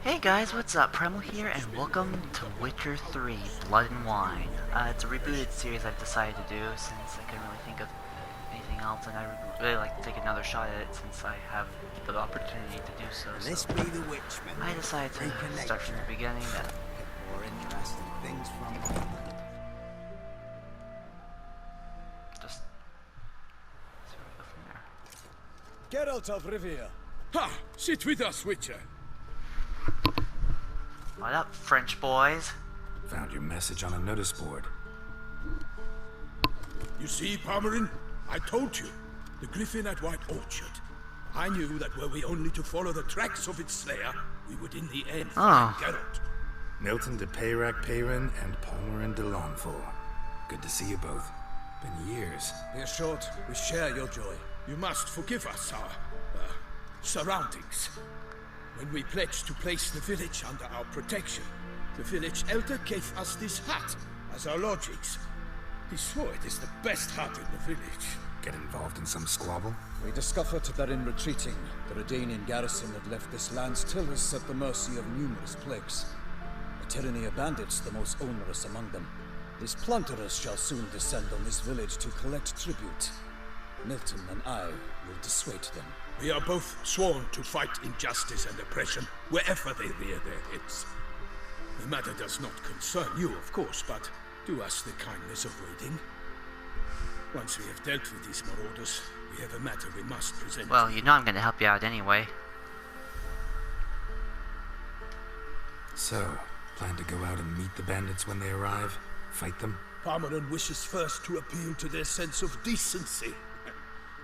Hey guys, what's up? Primal here, and welcome to Witcher 3 Blood and Wine. It's a rebooted series I've decided to do since I couldn't really think of anything else, and I would really like to take another shot at it since I have the opportunity to do so. This be the Witchman. I decided to start from the beginning. More interesting things from Just see where we go from there. Geralt of Rivia. Ha! Sit with us, Witcher. What up, French boys? Found your message on a notice board. You see, Palmerin? I told you. The griffin at White Orchard. I knew that were we only to follow the tracks of its slayer, we would in the end find Geralt. Milton de Peyrac-Peyrin and Palmerin de Lawnfall. Good to see you both. Been years. Be assured, we share your joy. You must forgive us our surroundings. When we pledged to place the village under our protection, the village elder gave us this hut as our lodgings. He swore it is the best hut in the village. Get involved in some squabble? We discovered that in retreating, the Redanian garrison that left this land still is at the mercy of numerous plagues. The tyranny of bandits, the most onerous among them. These plunderers shall soon descend on this village to collect tribute. Milton and I will dissuade them. We are both sworn to fight injustice and oppression wherever they rear their heads. The matter does not concern you, of course, but do us the kindness of waiting. Once we have dealt with these marauders, we have a matter we must present. Well, you know I'm going to help you out anyway. So, plan to go out and meet the bandits when they arrive? Fight them? Palmerin wishes first to appeal to their sense of decency.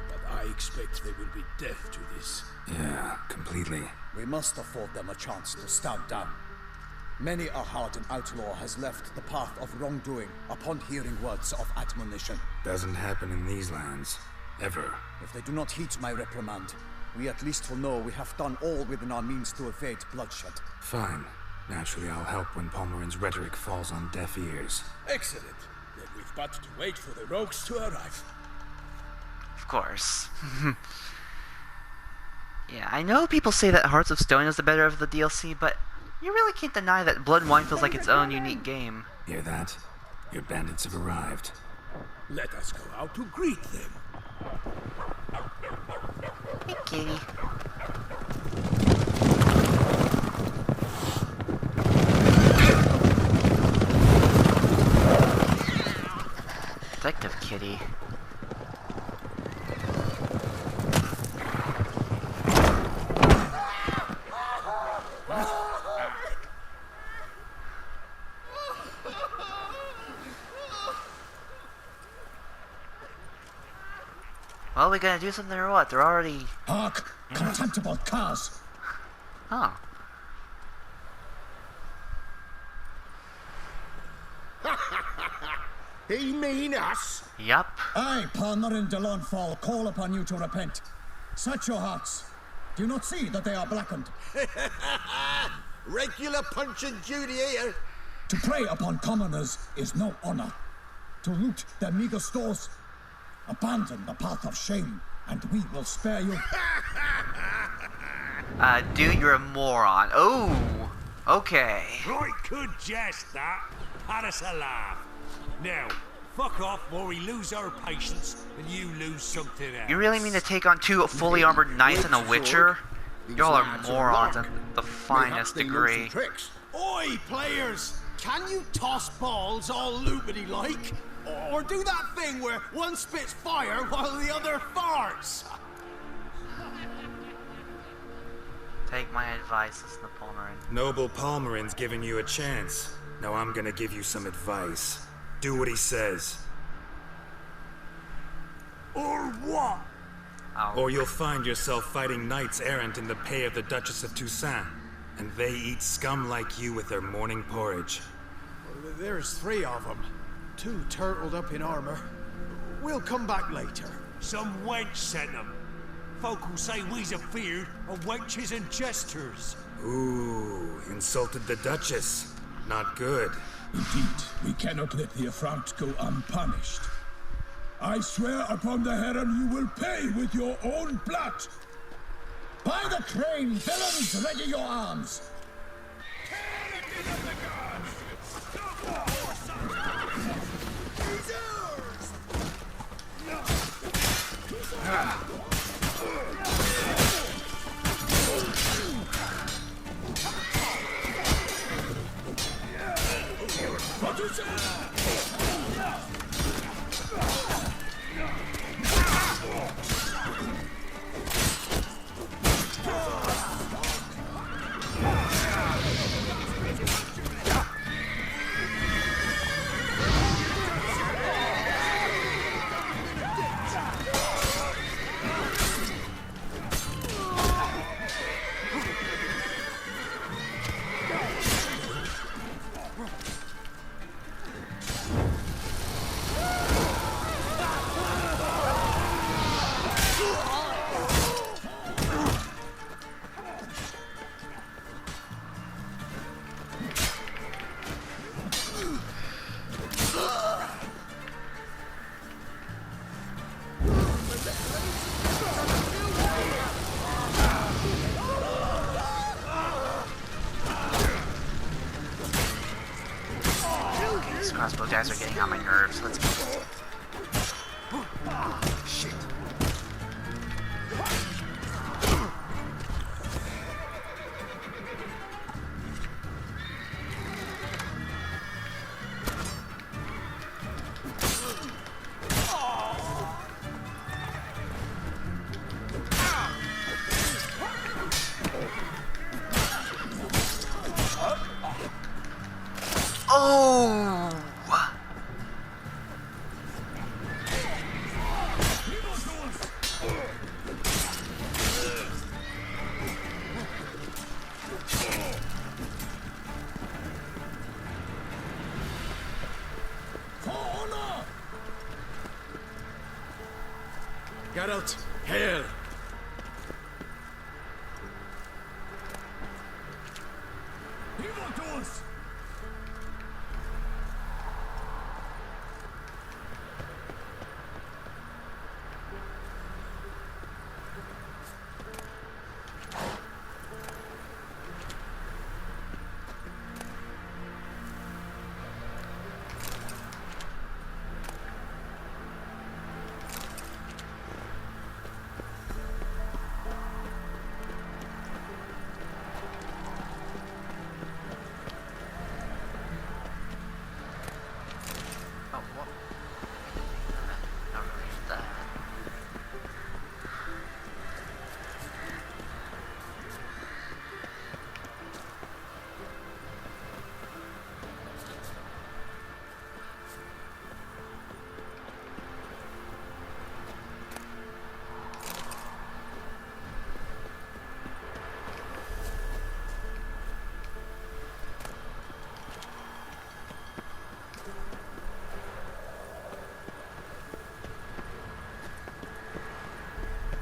But I expect they will be deaf to this. Yeah, completely. We must afford them a chance to stand down. Many a hardened outlaw has left the path of wrongdoing upon hearing words of admonition. Doesn't happen in these lands. Ever. If they do not heed my reprimand, we at least will know we have done all within our means to evade bloodshed. Fine. Naturally, I'll help when Palmerin's rhetoric falls on deaf ears. Excellent. Then we've but to wait for the rogues to arrive. Of course. Yeah, I know people say that Hearts of Stone is the better of the DLC, but you really can't deny that Blood and Wine feels like its own unique game. Hear that? Your bandits have arrived. Let us go out to greet them. Hey, kitty. Detective Kitty. Well, we gonna do something or what? They're already... Hark! Contemptible curs! Oh. He mean us? Yup. I, Palmerin de Lawnfall, call upon you to repent. Set your hearts. Do you not see that they are blackened? Regular punch and duty here. To prey upon commoners is no honor. To loot their meager stores, abandon the path of shame, and we will spare you. Dude, you're a moron. Oh, okay. Right, good jest, that. Had us a laugh. Now, fuck off or we lose our patience and you lose something else. You really mean to take on two fully armored knights and a witcher? Y'all are morons at the finest degree. Oi, players! Can you toss balls all loopity like? Or do that thing where one spits fire while the other farts? Take my advice, listen to Palmerin. Noble Palmerin's giving you a chance. Now I'm gonna give you some advice. Do what he says. Or what? Oh. Or you'll find yourself fighting knights errant in the pay of the Duchess of Toussaint. And they eat scum like you with their morning porridge. There's 3 of them. 2 turtled up in armor. We'll come back later. Some wench sent them. Folk will say we's afeard of wenches and jesters. Ooh, insulted the Duchess. Not good. Indeed, we cannot let the affront go unpunished. I swear upon the heron you will pay with your own blood. By the crane, villains, ready your arms! These crossbow guys are getting on my nerves. Let's go. Shit. Oh! Geralt, hail! Oh, what? Not really that.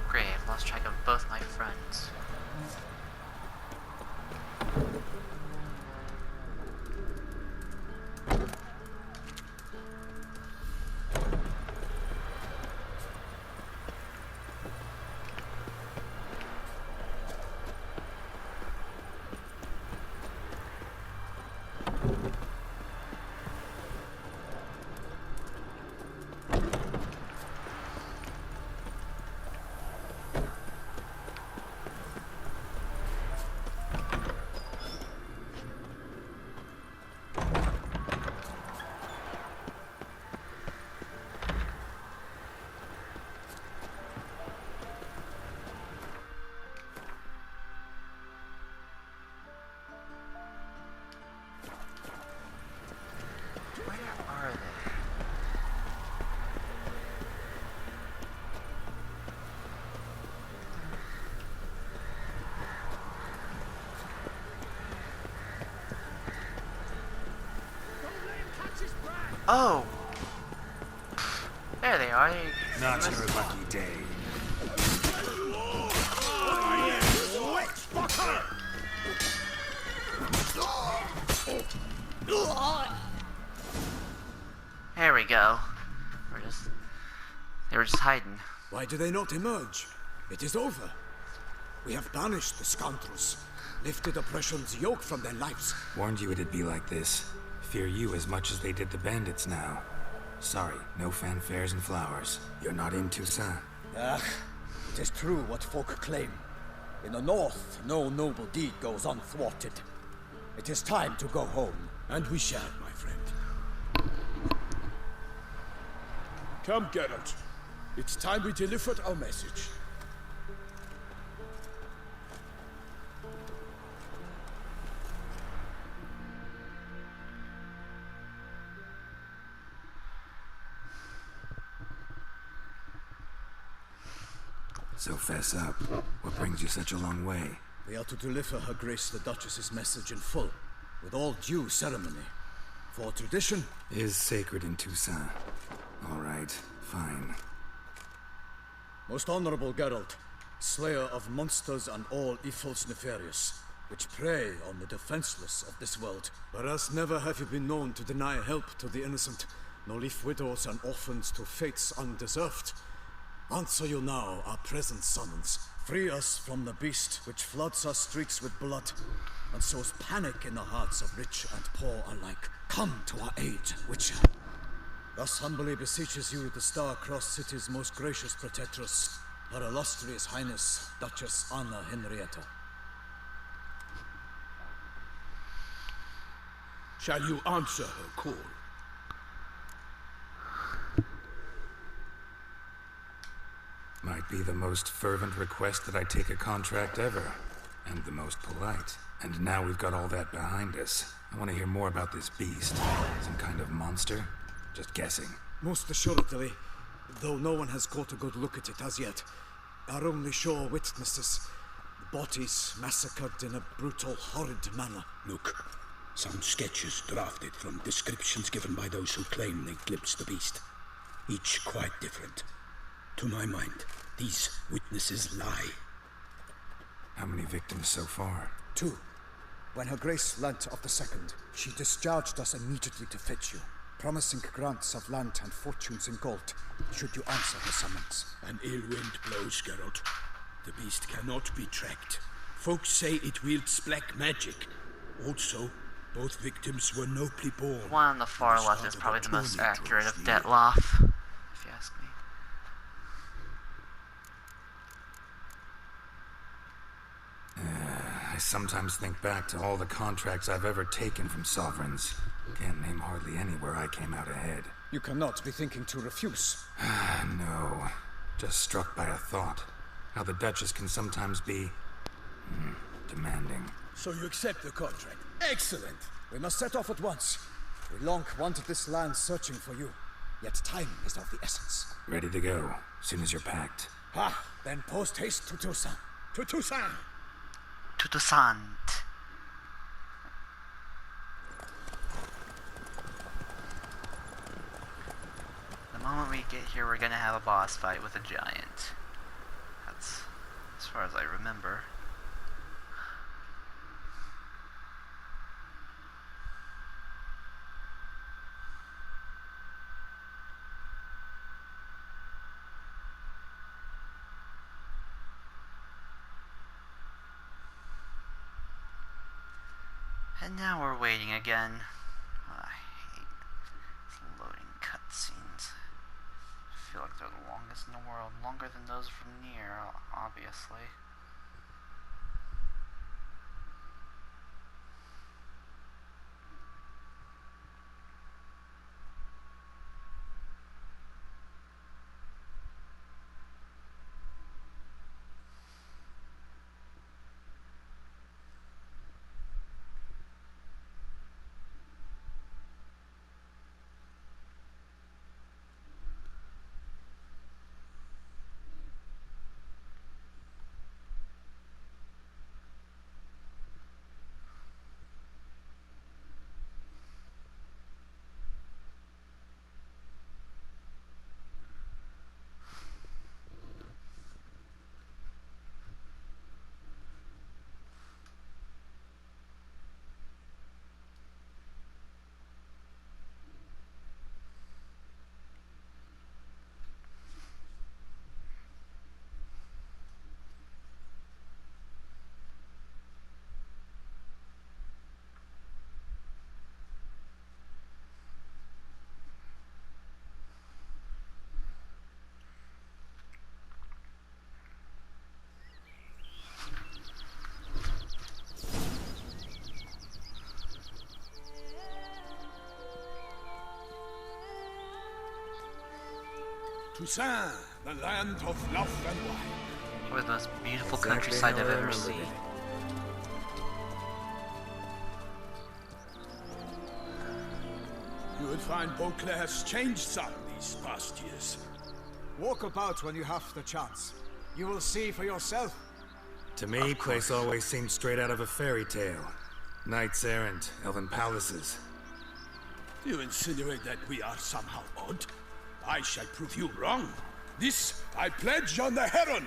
Great, I've lost track of both my friends. Where are they? Oh! There they are. Not your lucky day. There we go. They were just hiding. Why do they not emerge? It is over. We have banished the scoundrels. lifted oppression's yoke from their lives. Warned you it'd be like this. Fear you as much as they did the bandits now. Sorry, no fanfares and flowers. You're not in Toussaint. Ah, it is true what folk claim. In the north, no noble deed goes unthwarted. It is time to go home. And we shall, my friend. Come, Geralt. It's time we delivered our message. So fess up. What brings you such a long way? We are to deliver Her Grace the Duchess's message in full, with all due ceremony. For tradition Is sacred in Toussaint. All right, fine. Most honorable Geralt, slayer of monsters and all evils nefarious, which prey on the defenseless of this world. Whereas never have you been known to deny help to the innocent, nor leave widows and orphans to fates undeserved. Answer you now our present summons. Free us from the beast which floods our streets with blood, and sows panic in the hearts of rich and poor alike. Come to our aid, Witcher. Thus humbly beseeches you the Star-Crossed City's most gracious protectress, Her Illustrious Highness, Duchess Anna Henrietta. Shall you answer her call? Might be the most fervent request that I take a contract ever. And the most polite. And now we've got all that behind us. I want to hear more about this beast. Some kind of monster? Just guessing. Most assuredly, though no one has caught a good look at it as yet. Our only sure witnesses. Bodies massacred in a brutal, horrid manner. Look, some sketches drafted from descriptions given by those who claim they glimpsed the beast. Each quite different. To my mind, these witnesses lie. How many victims so far? 2. When Her Grace learnt of the second, she discharged us immediately to fetch you, promising grants of land and fortunes in gold, should you answer her summons. An ill wind blows, Geralt. The beast cannot be tracked. Folks say it wields black magic. Also, both victims were nobly born. One on the far left is probably the most accurate of Detloff, if you ask me. I sometimes think back to all the contracts I've ever taken from sovereigns. Can't name hardly any where I came out ahead. You cannot be thinking to refuse. No. Just struck by a thought. How the Duchess can sometimes be... demanding. So you accept the contract? Excellent! We must set off at once. We long wanted this land searching for you, yet time is of the essence. Ready to go, soon as you're packed. Ha! Then post haste to Toussaint. To Toussaint! To Toussaint. The moment we get here, we're gonna have a boss fight with a giant. That's as far as I remember. And now we're waiting again. Oh, I hate these loading cutscenes. I feel like they're the longest in the world. Longer than those from Nier, obviously. Toussaint, the land of love and wine. Probably the most beautiful Exactly countryside how I've I ever remembered seen. it. You will find Beauclair's changed some these past years. Walk about when you have the chance. You will see for yourself. To me, place always seemed straight out of a fairy tale. Knights errant, elven palaces. You insinuate that we are somehow odd? I shall prove you wrong. This I pledge on the Heron.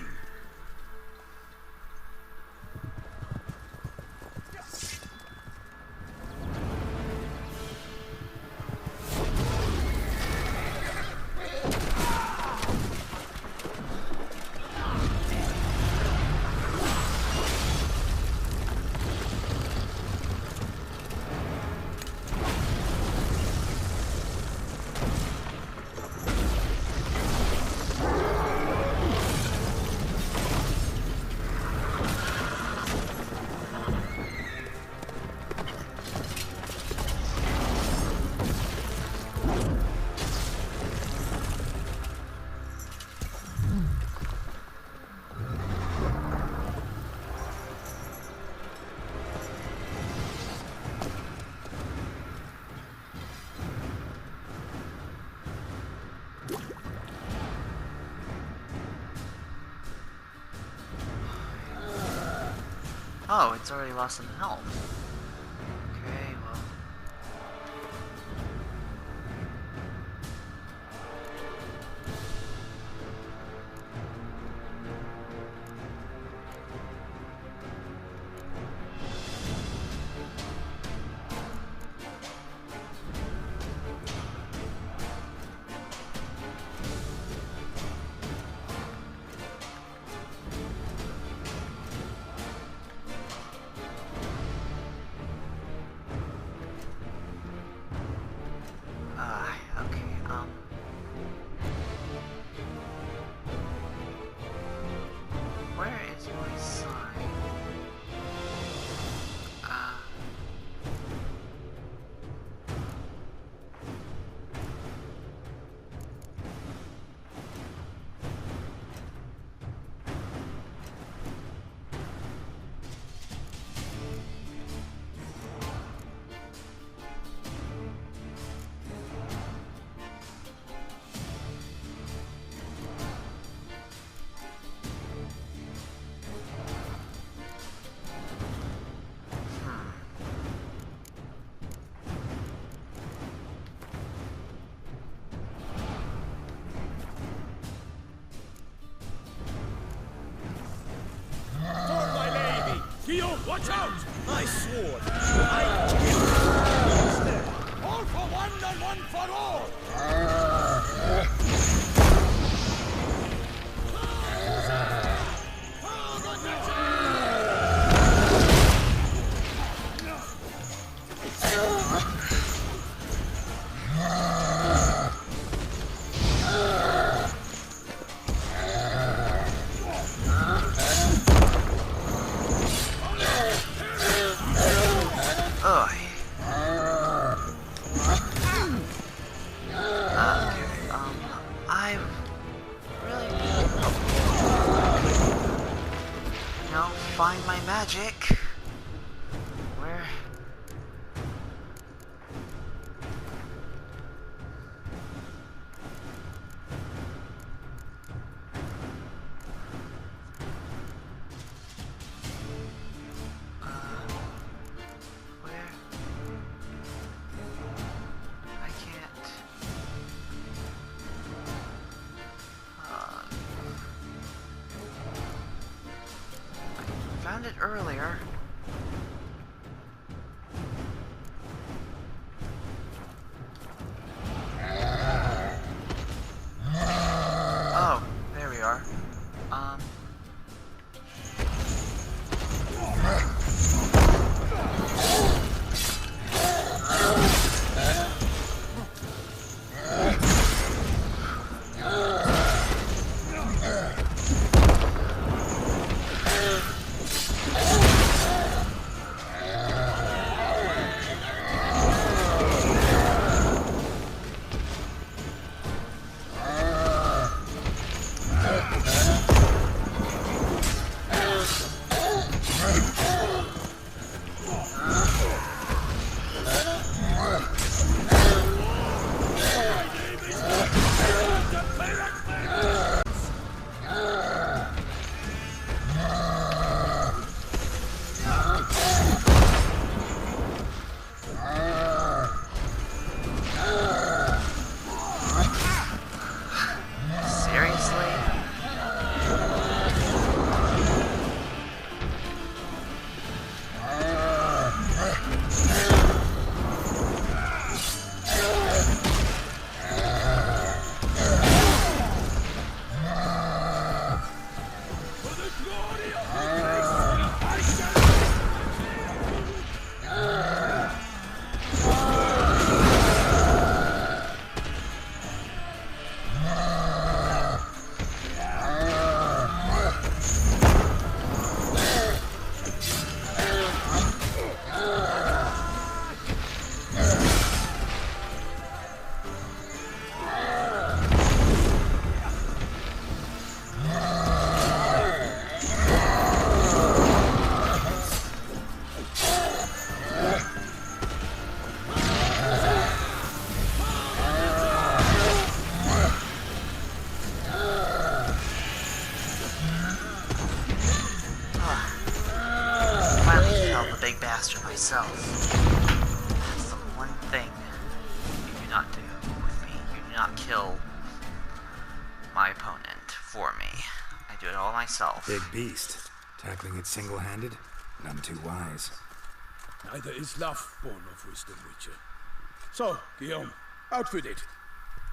Oh, it's already lost some health. Okay, well. Okay, where is my sign? Theo, watch out! My sword. All for one and one for all! Ugh. I really find my magic. Where? Where? I can't. I found it earlier. Oh, there we are. myself. That's the one thing you do not do with me. You do not kill my opponent for me. I do it all myself. Big beast. Tackling it single-handed? None too wise. Neither is love born of wisdom, Witcher. So, Guillaume, out with it.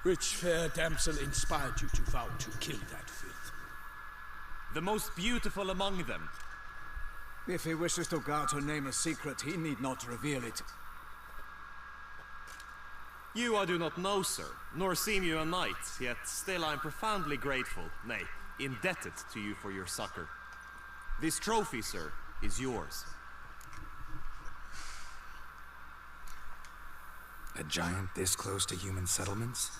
Which fair damsel inspired you to vow to kill that filth? The most beautiful among them. If he wishes to guard her name a secret, he need not reveal it. You I do not know, sir, nor seem you a knight, yet still I am profoundly grateful, nay, indebted to you for your succor. This trophy, sir, is yours. A giant this close to human settlements?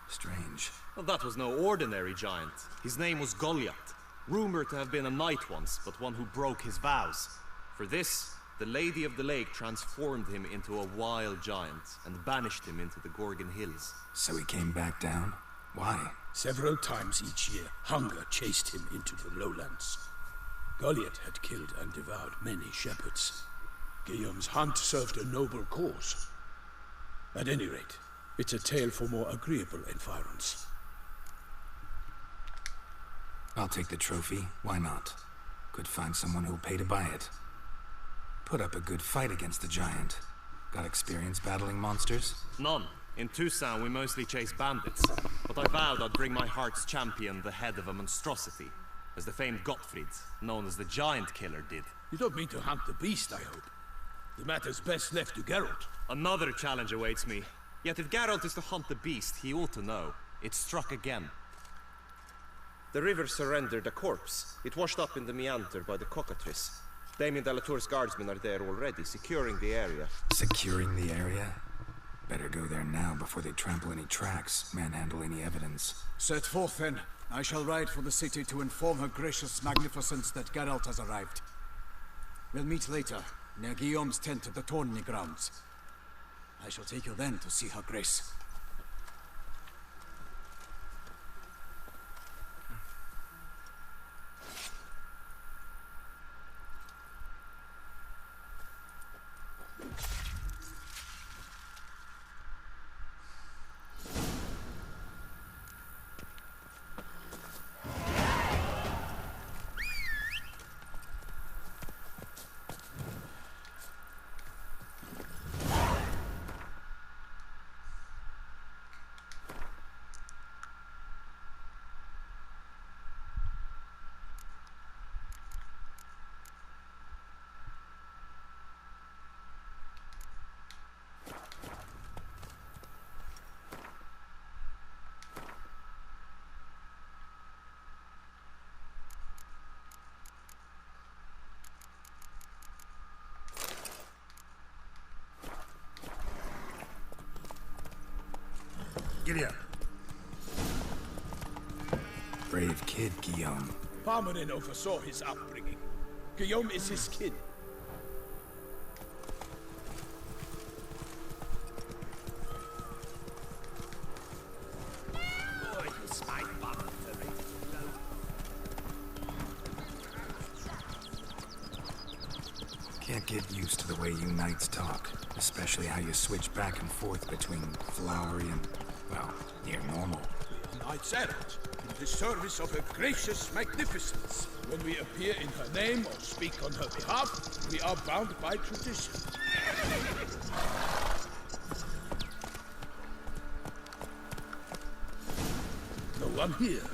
Strange. Well, that was no ordinary giant. His name was Goliath, rumored to have been a knight once, but one who broke his vows. For this, the Lady of the Lake transformed him into a wild giant and banished him into the Gorgon Hills. So he came back down? Why? Several times each year, hunger chased him into the lowlands. Goliath had killed and devoured many shepherds. Guillaume's hunt served a noble cause. At any rate, it's a tale for more agreeable environs. I'll take the trophy. Why not? Could find someone who'll pay to buy it. Put up a good fight against the giant. Got experience battling monsters? None. In Toussaint, we mostly chase bandits. But I vowed I'd bring my heart's champion the head of a monstrosity, as the famed Gottfried, known as the Giant Killer, did. You don't mean to hunt the beast, I hope. The matter's best left to Geralt. Another challenge awaits me. Yet if Geralt is to hunt the beast, he ought to know. It struck again. The river surrendered a corpse. It washed up in the meander by the cockatrice. Damien Delatour's guardsmen are there already, securing the area. Securing the area? Better go there now before they trample any tracks, manhandle any evidence. Set forth then. I shall ride for the city to inform her gracious magnificence that Geralt has arrived. We'll meet later, near Guillaume's tent at the tourney grounds. I shall take you then to see her grace. Giddy up. Brave kid, Guillaume. Parmanin oversaw his upbringing. Guillaume is his kin. Can't get used to the way you knights talk, especially how you switch back and forth between flowery and, well, near normal. Knights errant, in the service of her gracious magnificence. When we appear in her name or speak on her behalf, we are bound by tradition. No one here.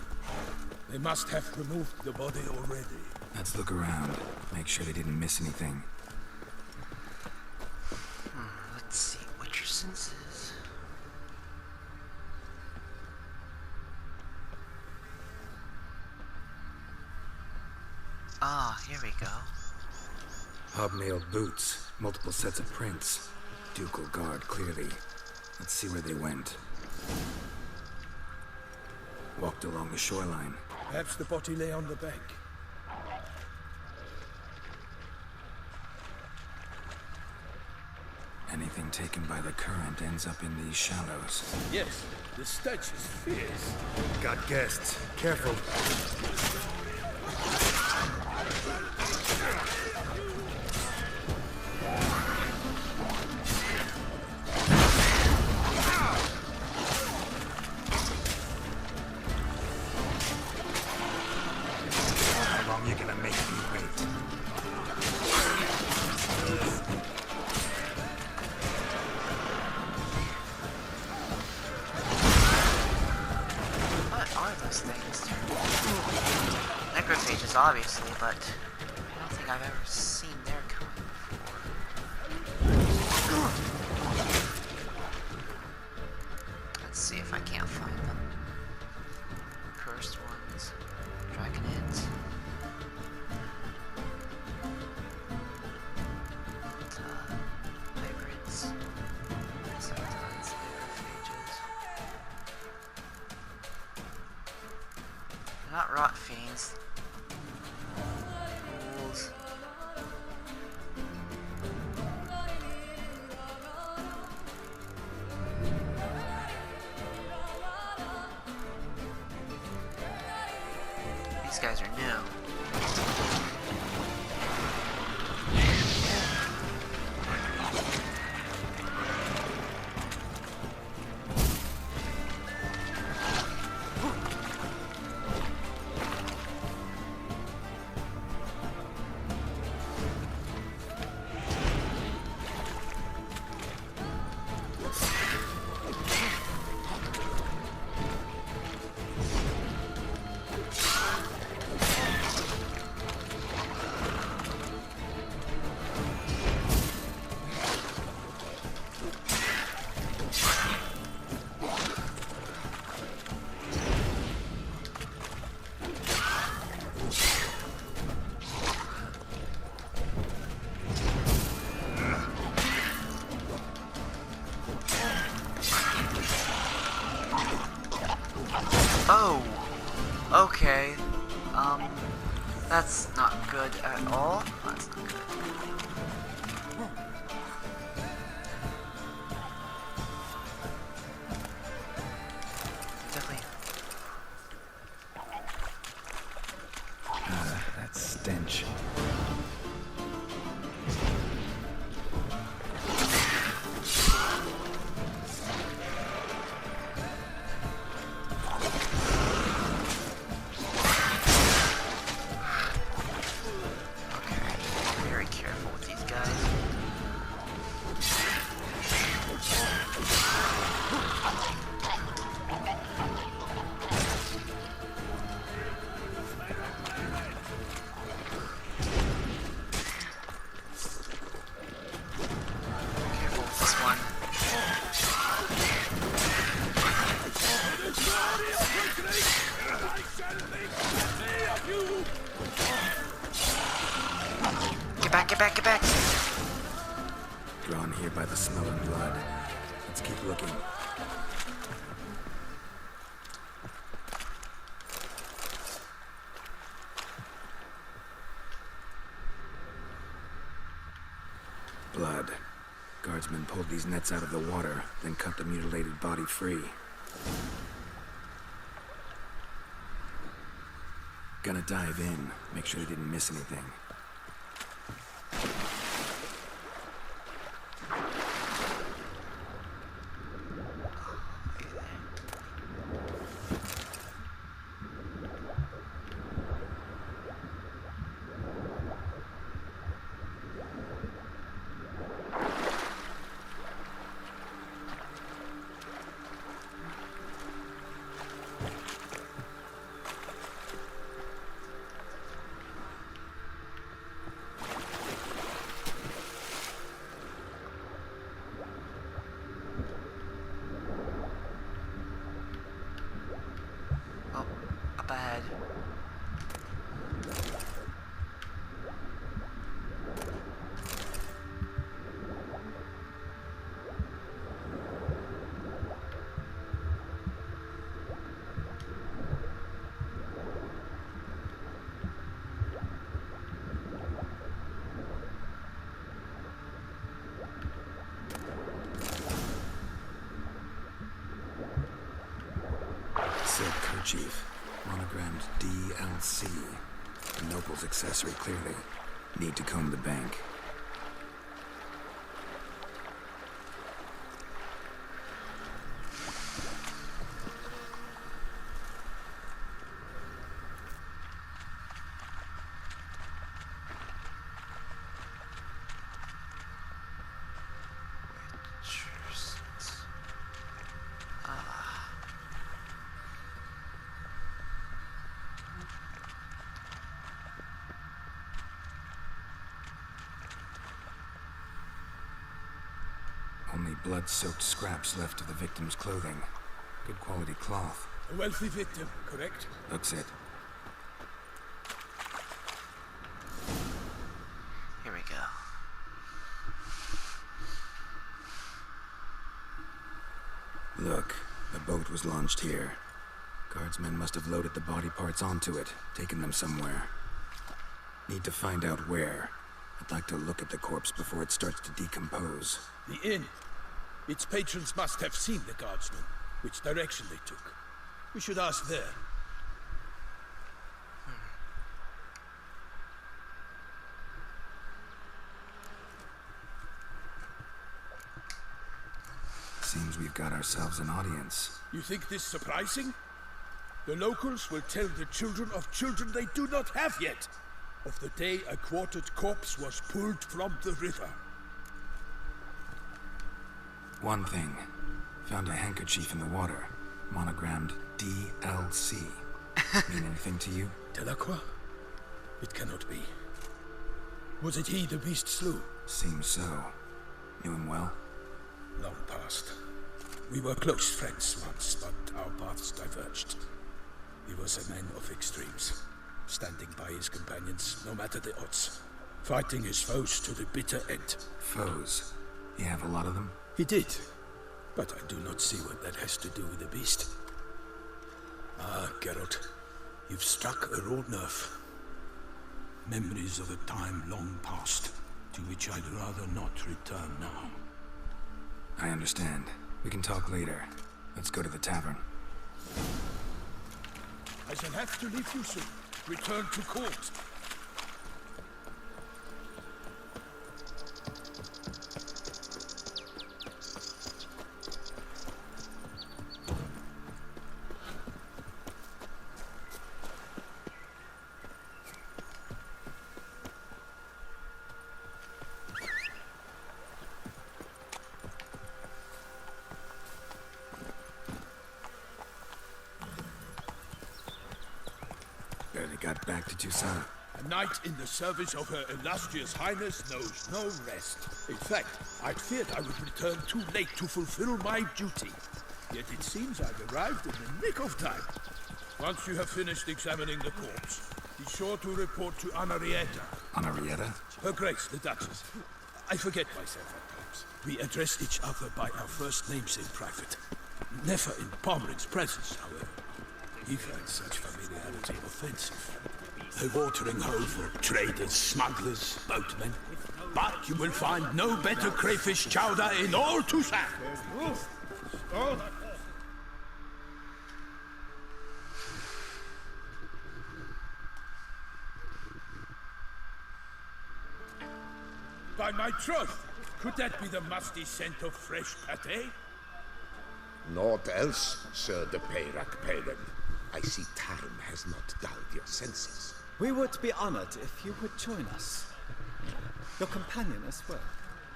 They must have removed the body already. Let's look around, make sure they didn't miss anything. Let's see, what's your senses? Ah, here we go. Hobnailed boots, multiple sets of prints. Ducal guard, clearly. Let's see where they went. Walked along the shoreline. Perhaps the body lay on the bank. Anything taken by the current ends up in these shallows. Yes, the stench is fierce. Got guests. Careful. obviously, but I don't think I've ever seen their kind before. Let's see if I can't find them. Cursed ones, dragonids. Hybrids. Insectoids, macrophages. They're not rot fiends. Ghouls. These guys are new. Oh, okay. That's not good at all. That's not good. Definitely. That stench. Very careful with these guys. Careful with this one. Get back, get back, get back! Drawn here by the smell of blood. Let's keep looking. Blood. Guardsmen pulled these nets out of the water, then cut the mutilated body free. Gonna dive in, make sure they didn't miss anything. Oh, up ahead. Silk kerchief, monogrammed DLC. A noble's accessory, clearly. Need to comb the bank. Only blood-soaked scraps left of the victim's clothing. Good quality cloth. A wealthy victim, correct? Looks it. Here we go. Look, a boat was launched here. Guardsmen must have loaded the body parts onto it, taken them somewhere. Need to find out where. I'd like to look at the corpse before it starts to decompose. The inn. Its patrons must have seen the guardsmen, which direction they took. We should ask there. Seems we've got ourselves an audience. You think this surprising? The locals will tell the children of children they do not have yet, of the day a quartered corpse was pulled from the river. One thing. Found a handkerchief in the water. Monogrammed DLC. Mean anything to you? Delacroix? It cannot be. Was it he the beast slew? Seems so. Knew him well? Long past. We were close friends once, but our paths diverged. He was a man of extremes, standing by his companions, no matter the odds. Fighting his foes to the bitter end. Foes? You have a lot of them? He did, but I do not see what that has to do with the beast. Ah, Geralt, you've struck a raw nerve. Memories of a time long past, to which I'd rather not return now. I understand. We can talk later. Let's go to the tavern. I shall have to leave you soon. Return to court. Barely got back to Toussaint. A knight in the service of Her Illustrious Highness knows no rest. In fact, I'd feared I would return too late to fulfill my duty. Yet it seems I've arrived in the nick of time. Once you have finished examining the corpse, be sure to report to Anarietta. Anarietta? Her Grace, the Duchess. I forget myself at times. We address each other by our first names in private. Never in Pomerin's presence, however. He finds such familiarity offensive. A watering hole for traders, smugglers, boatmen. But you will find no better crayfish chowder in all Toussaint. By my troth, could that be the musty scent of fresh pâté? Naught else, Sir de Peyrac Peyran. I see time has not dulled your senses. We would be honored if you would join us. Your companion as well.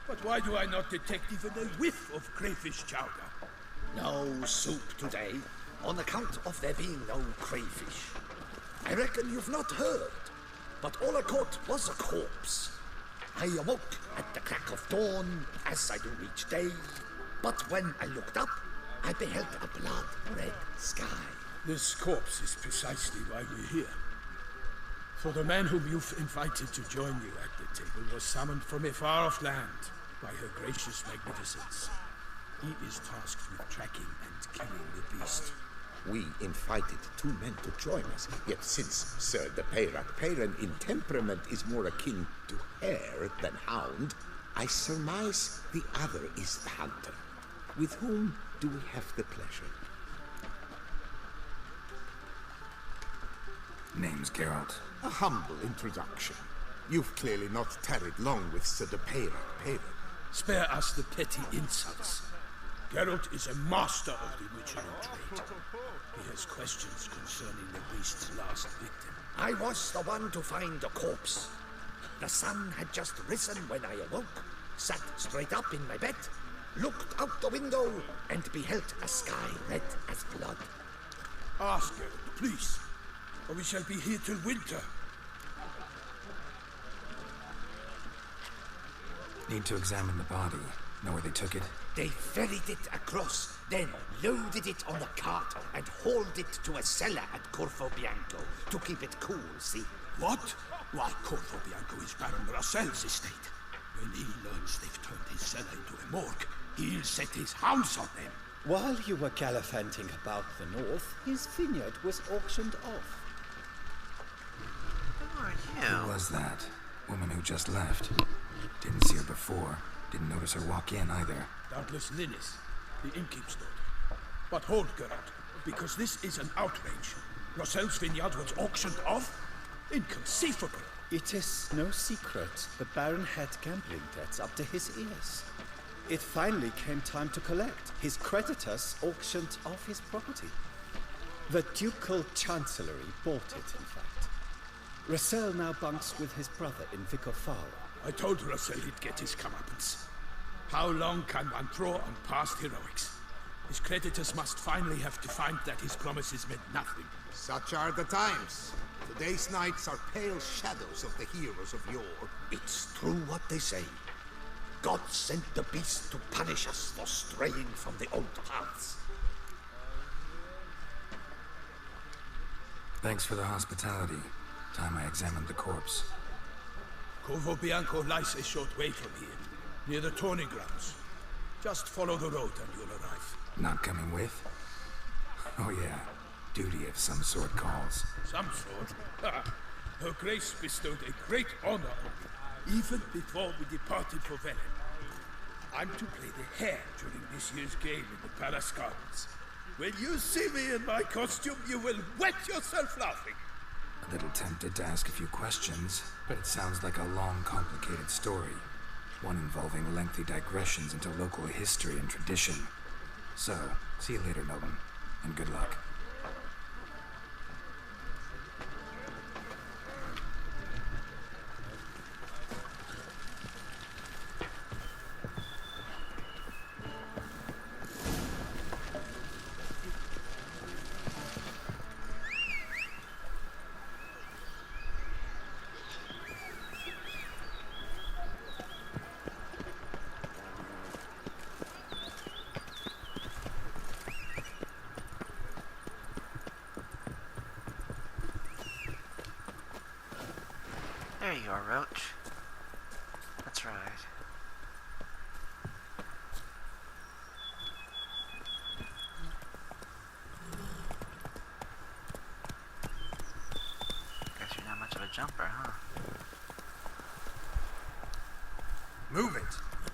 But why do I not detect even a whiff of crayfish chowder? No soup today, on account of there being no crayfish. I reckon you've not heard, but all I caught was a corpse. I awoke at the crack of dawn, as I do each day, but when I looked up, I beheld a blood-red sky. This corpse is precisely why we're here. For the man whom you've invited to join you at the table was summoned from a far-off land by her gracious magnificence. He is tasked with tracking and killing the beast. We invited two men to join us, yet since Sir de Peyrac Peyran in temperament is more akin to hare than hound, I surmise the other is the hunter. With whom do we have the pleasure? Name's Geralt. A humble introduction. You've clearly not tarried long with Sir de Peyrac Peyran. Spare us the petty insults. Geralt is a master of the witchery trade. He has questions concerning the beast's last victim. I was the one to find the corpse. The sun had just risen when I awoke, sat straight up in my bed, looked out the window, and beheld a sky red as blood. Ask Geralt, please, or we shall be here till winter. Need to examine the body. Know where they took it? They ferried it across, then loaded it on a cart and hauled it to a cellar at Corvo Bianco to keep it cool, see? What? Why, Corvo Bianco is Baron Rossel's estate. When he learns they've turned his cellar into a morgue, he'll set his hounds on them. While you were gallivanting about the north, his vineyard was auctioned off. Who are Who you? was that? Woman who just left. Didn't see her before. Didn't notice her walk in either. Doubtless Linus, the innkeep's daughter. But hold, Geralt, because this is an outrage. Rossel's vineyard was auctioned off? Inconceivable. It is no secret the Baron had gambling debts up to his ears. It finally came time to collect. His creditors auctioned off his property. The Ducal Chancellery bought it, in fact. Russell now bunks with his brother in Vicofara. I told Russell he'd get his comeuppance. How long can one draw on past heroics? His creditors must finally have to find that his promises meant nothing. Such are the times. Today's knights are pale shadows of the heroes of yore. It's true what they say. God sent the beast to punish us for straying from the old paths. Thanks for the hospitality. Time I examined the corpse. Corvo Bianco lies a short way from here, near the tourney grounds. Just follow the road and you'll arrive. Not coming with? Oh yeah, duty of some sort calls. Some sort? Her Grace bestowed a great honor on me, even before we departed for Velen. I'm to play the hare during this year's game in the Palace Gardens. When you see me in my costume, you will wet yourself laughing. A little tempted to ask a few questions, but it sounds like a long, complicated story. One involving lengthy digressions into local history and tradition. So, see you later, Milton, and good luck. There you are, Roach. That's right. Guess you're not much of a jumper, huh? Move it!